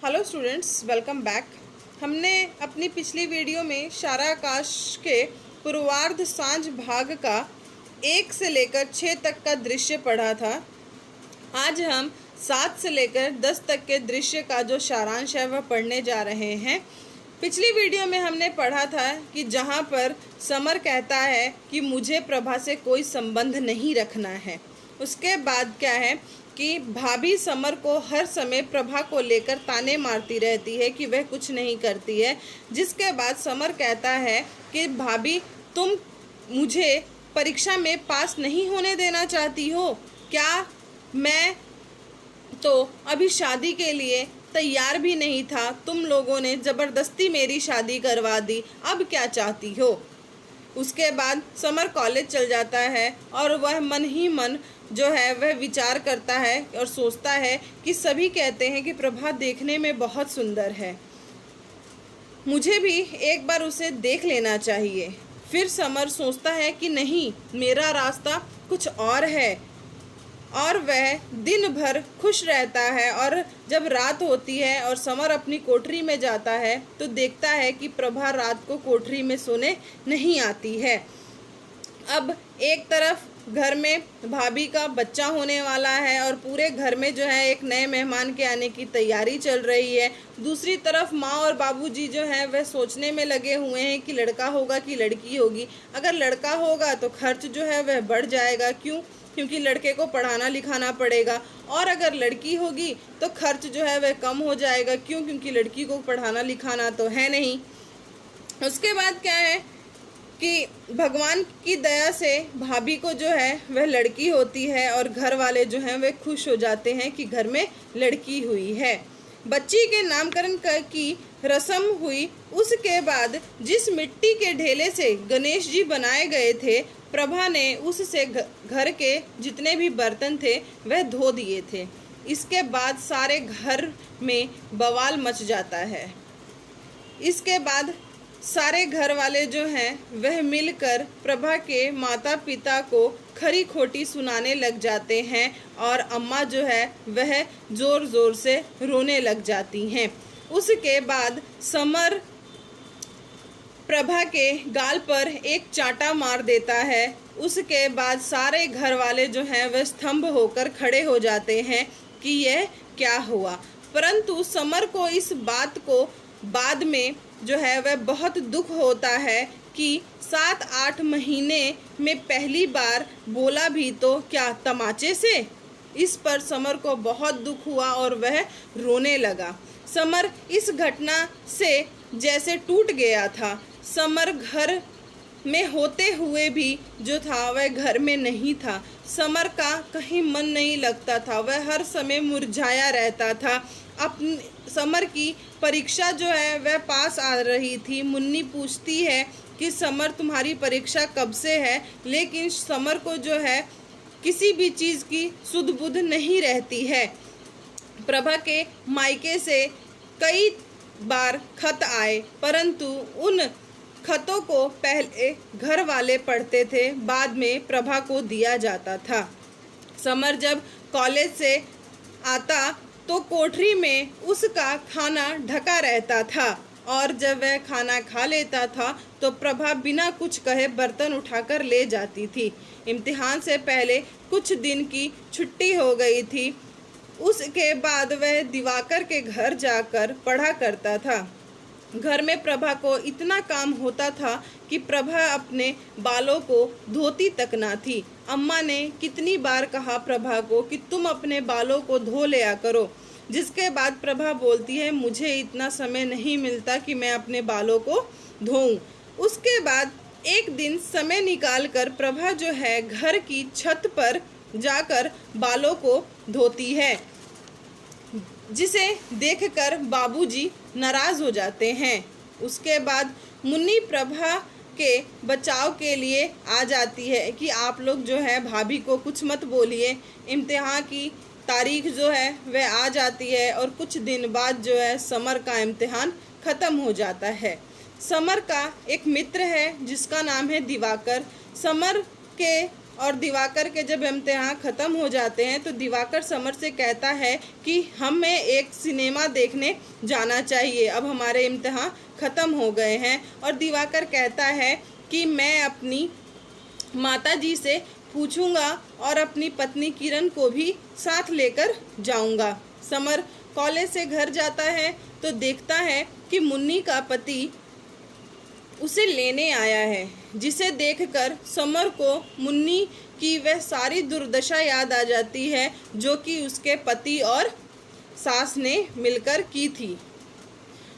Hello students, welcome back. हमने अपनी पिछली वीडियो में शाराकाश के पूर्वार्ध सांझ भाग का 1 से लेकर 6 तक का दृश्य पढ़ा था। आज हम 7 से लेकर 10 तक के दृश्य का जो सारांश है वह पढ़ने जा रहे हैं। पिछली वीडियो में हमने पढ़ा था कि जहाँ पर समर कहता है कि मुझे प्रभा से कोई संबंध नहीं रखना है, उसके बाद क्या है कि भाभी समर को हर समय प्रभा को लेकर ताने मारती रहती है कि वह कुछ नहीं करती है। जिसके बाद समर कहता है कि भाभी तुम मुझे परीक्षा में पास नहीं होने देना चाहती हो क्या? मैं तो अभी शादी के लिए तैयार भी नहीं था, तुम लोगों ने ज़बरदस्ती मेरी शादी करवा दी, अब क्या चाहती हो? उसके बाद समर कॉलेज चल जाता है और वह मन ही मन जो है वह विचार करता है और सोचता है कि सभी कहते हैं कि प्रभा देखने में बहुत सुंदर है, मुझे भी एक बार उसे देख लेना चाहिए। फिर समर सोचता है कि नहीं, मेरा रास्ता कुछ और है, और वह दिन भर खुश रहता है। और जब रात होती है और समर अपनी कोठरी में जाता है तो देखता है कि प्रभा रात को कोठरी में सोने नहीं आती है। अब एक तरफ घर में भाभी का बच्चा होने वाला है और पूरे घर में जो है एक नए मेहमान के आने की तैयारी चल रही है। दूसरी तरफ माँ और बाबूजी जो है वह सोचने में लगे हुए हैं कि लड़का होगा कि लड़की होगी। अगर लड़का होगा तो खर्च जो है वह बढ़ जाएगा, क्योंकि लड़के को पढ़ाना लिखाना पड़ेगा, और अगर लड़की होगी तो खर्च जो है वह कम हो जाएगा, क्योंकि लड़की को पढ़ाना लिखाना तो है नहीं। उसके बाद क्या है कि भगवान की दया से भाभी को जो है वह लड़की होती है और घर वाले जो हैं वे खुश हो जाते हैं कि घर में लड़की हुई है। बच्ची के नामकरण की रस्म हुई। उसके बाद जिस मिट्टी के ढेले से गणेश जी बनाए गए थे, प्रभा ने उससे घर के जितने भी बर्तन थे वह धो दिए थे। इसके बाद सारे घर में बवाल मच जाता है। इसके बाद सारे घर वाले जो हैं वह मिलकर प्रभा के माता पिता को खरी खोटी सुनाने लग जाते हैं और अम्मा जो है वह ज़ोर ज़ोर से रोने लग जाती हैं। उसके बाद समर प्रभा के गाल पर एक चांटा मार देता है। उसके बाद सारे घर वाले जो हैं वह स्तंभ होकर खड़े हो जाते हैं कि यह क्या हुआ। परंतु समर को इस बात को बाद में जो है वह बहुत दुख होता है कि 7-8 महीने में पहली बार बोला भी तो क्या तमाचे से। इस पर समर को बहुत दुख हुआ और वह रोने लगा। समर इस घटना से जैसे टूट गया था। समर घर में होते हुए भी जो था वह घर में नहीं था। समर का कहीं मन नहीं लगता था, वह हर समय मुरझाया रहता था। अपनी समर की परीक्षा जो है वह पास आ रही थी। मुन्नी पूछती है कि समर तुम्हारी परीक्षा कब से है, लेकिन समर को जो है किसी भी चीज़ की सुध बुध नहीं रहती है। प्रभा के मायके से कई बार खत आए, परंतु उन खतों को पहले घर वाले पढ़ते थे, बाद में प्रभा को दिया जाता था। समर जब कॉलेज से आता तो कोठरी में उसका खाना ढका रहता था, और जब वह खाना खा लेता था तो प्रभा बिना कुछ कहे बर्तन उठाकर ले जाती थी। इम्तिहान से पहले कुछ दिन की छुट्टी हो गई थी। उसके बाद वह दिवाकर के घर जाकर पढ़ा करता था। घर में प्रभा को इतना काम होता था कि प्रभा अपने बालों को धोती तक ना थी। अम्मा ने कितनी बार कहा प्रभा को कि तुम अपने बालों को धो लिया करो, जिसके बाद प्रभा बोलती है मुझे इतना समय नहीं मिलता कि मैं अपने बालों को धोऊं। उसके बाद एक दिन समय निकालकर प्रभा जो है घर की छत पर जाकर बालों को धोती है, जिसे देखकर बाबूजी नाराज़ हो जाते हैं। उसके बाद मुन्नी प्रभा के बचाव के लिए आ जाती है कि आप लोग जो है भाभी को कुछ मत बोलिए। इम्तिहान की तारीख जो है वह आ जाती है और कुछ दिन बाद जो है समर का इम्तिहान ख़त्म हो जाता है। समर का एक मित्र है जिसका नाम है दिवाकर। समर के और दिवाकर के जब इम्तिहान ख़त्म हो जाते हैं तो दिवाकर समर से कहता है कि हमें एक सिनेमा देखने जाना चाहिए, अब हमारे इम्तिहान ख़त्म हो गए हैं। और दिवाकर कहता है कि मैं अपनी माताजी से पूछूंगा और अपनी पत्नी किरण को भी साथ लेकर जाऊंगा। समर कॉलेज से घर जाता है तो देखता है कि मुन्नी का पति उसे लेने आया है, जिसे देखकर समर को मुन्नी की वह सारी दुर्दशा याद आ जाती है जो कि उसके पति और सास ने मिलकर की थी।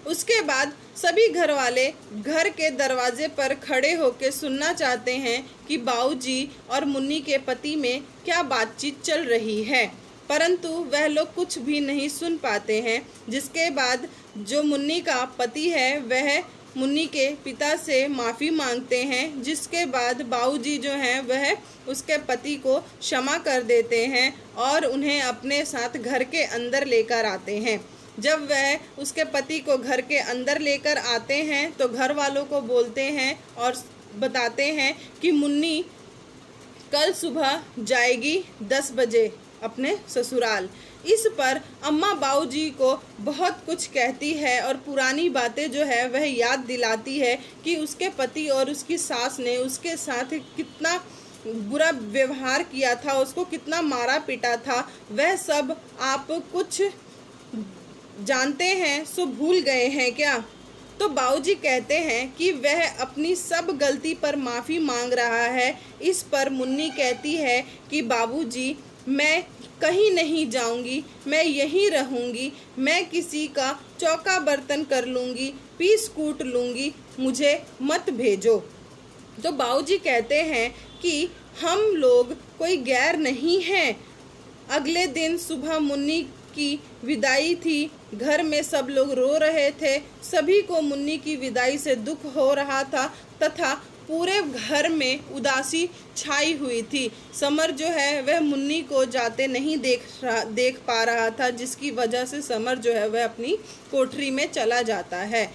उसके बाद सभी घर वाले घर के दरवाजे पर खड़े होकर सुनना चाहते हैं कि बाऊजी और मुन्नी के पति में क्या बातचीत चल रही है, परंतु वह लोग कुछ भी नहीं सुन पाते हैं। जिसके बाद जो मुन्नी का पति है वह मुन्नी के पिता से माफ़ी मांगते हैं, जिसके बाद बाऊजी जो हैं वह उसके पति को क्षमा कर देते हैं और उन्हें अपने साथ घर के अंदर लेकर आते हैं। जब वह उसके पति को घर के अंदर लेकर आते हैं तो घर वालों को बोलते हैं और बताते हैं कि मुन्नी कल सुबह जाएगी 10 बजे अपने ससुराल। इस पर अम्मा बाऊजी को बहुत कुछ कहती है और पुरानी बातें जो है वह याद दिलाती है कि उसके पति और उसकी सास ने उसके साथ कितना बुरा व्यवहार किया था, उसको कितना मारा पीटा था। वह सब आप कुछ जानते हैं सो भूल गए हैं क्या? तो बाऊजी कहते हैं कि वह अपनी सब गलती पर माफ़ी मांग रहा है। इस पर मुन्नी कहती है कि बाबूजी मैं कहीं नहीं जाऊंगी, मैं यहीं रहूंगी, मैं किसी का चौका बर्तन कर लूँगी, पीस कूट लूँगी, मुझे मत भेजो। तो बाऊजी कहते हैं कि हम लोग कोई गैर नहीं हैं। अगले दिन सुबह मुन्नी की विदाई थी, घर में सब लोग रो रहे थे, सभी को मुन्नी की विदाई से दुख हो रहा था तथा पूरे घर में उदासी छाई हुई थी। समर जो है वह मुन्नी को जाते नहीं देख पा रहा था, जिसकी वजह से समर जो है वह अपनी कोठरी में चला जाता है।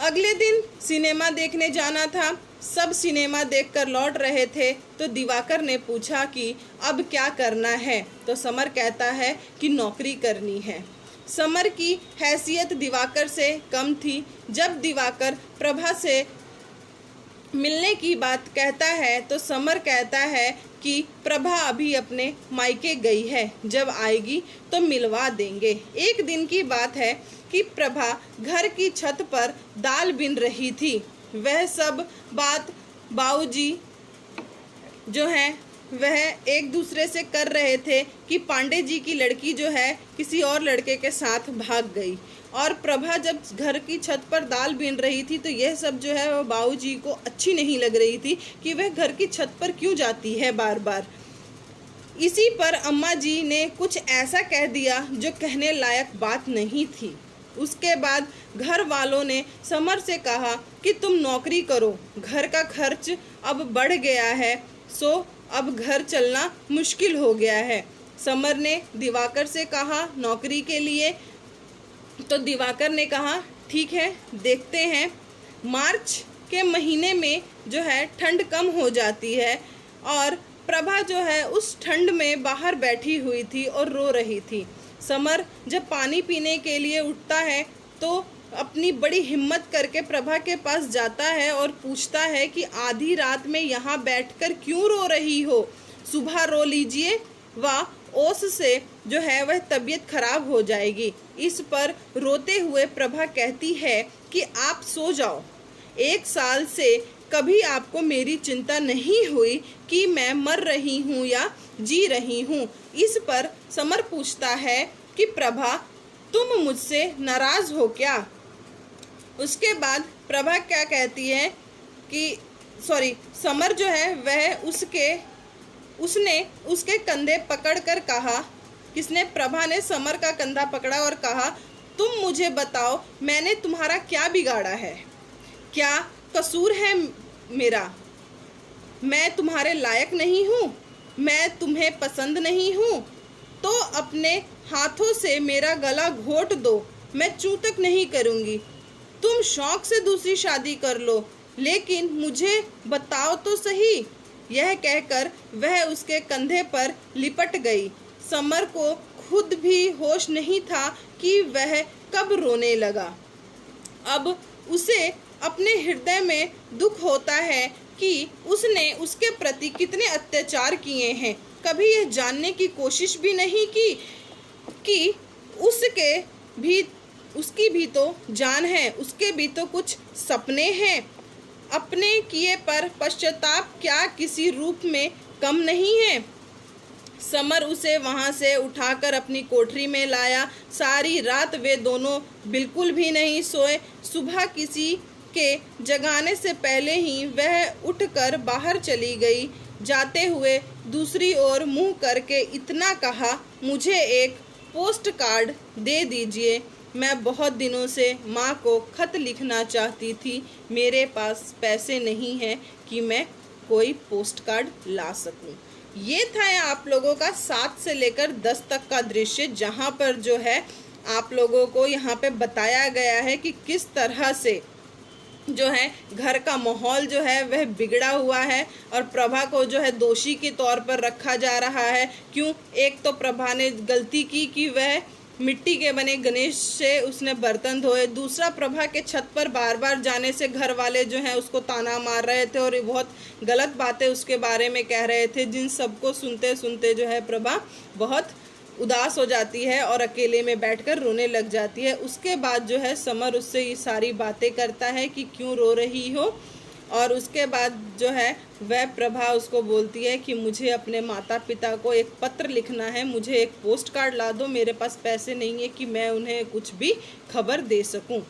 अगले दिन सिनेमा देखने जाना था, सब सिनेमा देखकर लौट रहे थे तो दिवाकर ने पूछा कि अब क्या करना है, तो समर कहता है कि नौकरी करनी है। समर की हैसियत दिवाकर से कम थी। जब दिवाकर प्रभा से मिलने की बात कहता है तो समर कहता है कि प्रभा अभी अपने मायके गई है, जब आएगी तो मिलवा देंगे। एक दिन की बात है कि प्रभा घर की छत पर दाल बिन रही थी। वह सब बात बाऊजी जो है वह एक दूसरे से कर रहे थे कि पांडे जी की लड़की जो है किसी और लड़के के साथ भाग गई, और प्रभा जब घर की छत पर दाल बीन रही थी तो यह सब जो है वह बाऊजी को अच्छी नहीं लग रही थी कि वह घर की छत पर क्यों जाती है बार बार। इसी पर अम्मा जी ने कुछ ऐसा कह दिया जो कहने लायक बात नहीं थी। उसके बाद घर वालों ने समर से कहा कि तुम नौकरी करो, घर का खर्च अब बढ़ गया है, सो अब घर चलना मुश्किल हो गया है। समर ने दिवाकर से कहा नौकरी के लिए, तो दिवाकर ने कहा ठीक है देखते हैं। मार्च के महीने में जो है ठंड कम हो जाती है और प्रभा जो है उस ठंड में बाहर बैठी हुई थी और रो रही थी। समर जब पानी पीने के लिए उठता है तो अपनी बड़ी हिम्मत करके प्रभा के पास जाता है और पूछता है कि आधी रात में यहाँ बैठकर क्यों रो रही हो, सुबह रो लीजिए, व ओस से जो है वह तबीयत खराब हो जाएगी। इस पर रोते हुए प्रभा कहती है कि आप सो जाओ, 1 साल से कभी आपको मेरी चिंता नहीं हुई कि मैं मर रही हूँ या जी रही हूँ। इस पर समर पूछता है कि प्रभा तुम मुझसे नाराज़ हो क्या? उसके बाद प्रभा क्या कहती है कि समर जो है वह उसने उसके कंधे पकड़कर कहा, किसने? प्रभा ने समर का कंधा पकड़ा और कहा तुम मुझे बताओ मैंने तुम्हारा क्या बिगाड़ा है, क्या कसूर है मेरा? मैं तुम्हारे लायक नहीं हूँ, मैं तुम्हें पसंद नहीं हूँ, तो अपने हाथों से मेरा गला घोट दो, मैं चूं तक नहीं करूँगी। तुम शौक से दूसरी शादी कर लो, लेकिन मुझे बताओ तो सही यह कहकर वह उसके कंधे पर लिपट गई। समर को खुद भी होश नहीं था कि वह कब रोने लगा। अब उसे अपने हृदय में दुख होता है कि उसने उसके प्रति कितने अत्याचार किए हैं। कभी यह जानने की कोशिश भी नहीं की कि उसकी भी तो जान है, उसके भी तो कुछ सपने हैं। अपने किए पर पश्चाताप क्या किसी रूप में कम नहीं है। समर उसे वहां से उठाकर अपनी कोठरी में लाया। सारी रात वे दोनों बिल्कुल भी नहीं सोए। सुबह किसी के जगाने से पहले ही वह उठकर बाहर चली गई। जाते हुए दूसरी ओर मुंह करके इतना कहा, मुझे एक पोस्ट कार्ड दे दीजिए। मैं बहुत दिनों से माँ को खत लिखना चाहती थी। मेरे पास पैसे नहीं हैं कि मैं कोई पोस्ट कार्ड ला सकूं। ये था आप लोगों का 7 से लेकर 10 तक का दृश्य, जहाँ पर जो है आप लोगों को यहाँ पे बताया गया है कि किस तरह से जो है घर का माहौल जो है वह बिगड़ा हुआ है और प्रभा को जो है दोषी के तौर पर रखा जा रहा है। क्यों? एक तो प्रभा ने गलती की कि वह मिट्टी के बने गणेश से उसने बर्तन धोए। दूसरा, प्रभा के छत पर बार बार जाने से घर वाले जो हैं उसको ताना मार रहे थे और बहुत गलत बातें उसके बारे में कह रहे थे, जिन सबको सुनते सुनते जो है प्रभा बहुत उदास हो जाती है और अकेले में बैठकर रोने लग जाती है। उसके बाद जो है समर उससे ये सारी बातें करता है कि क्यों रो रही हो, और उसके बाद जो है वह प्रभा उसको बोलती है कि मुझे अपने माता पिता को एक पत्र लिखना है, मुझे एक पोस्ट कार्ड ला दो, मेरे पास पैसे नहीं है कि मैं उन्हें कुछ भी खबर दे सकूं।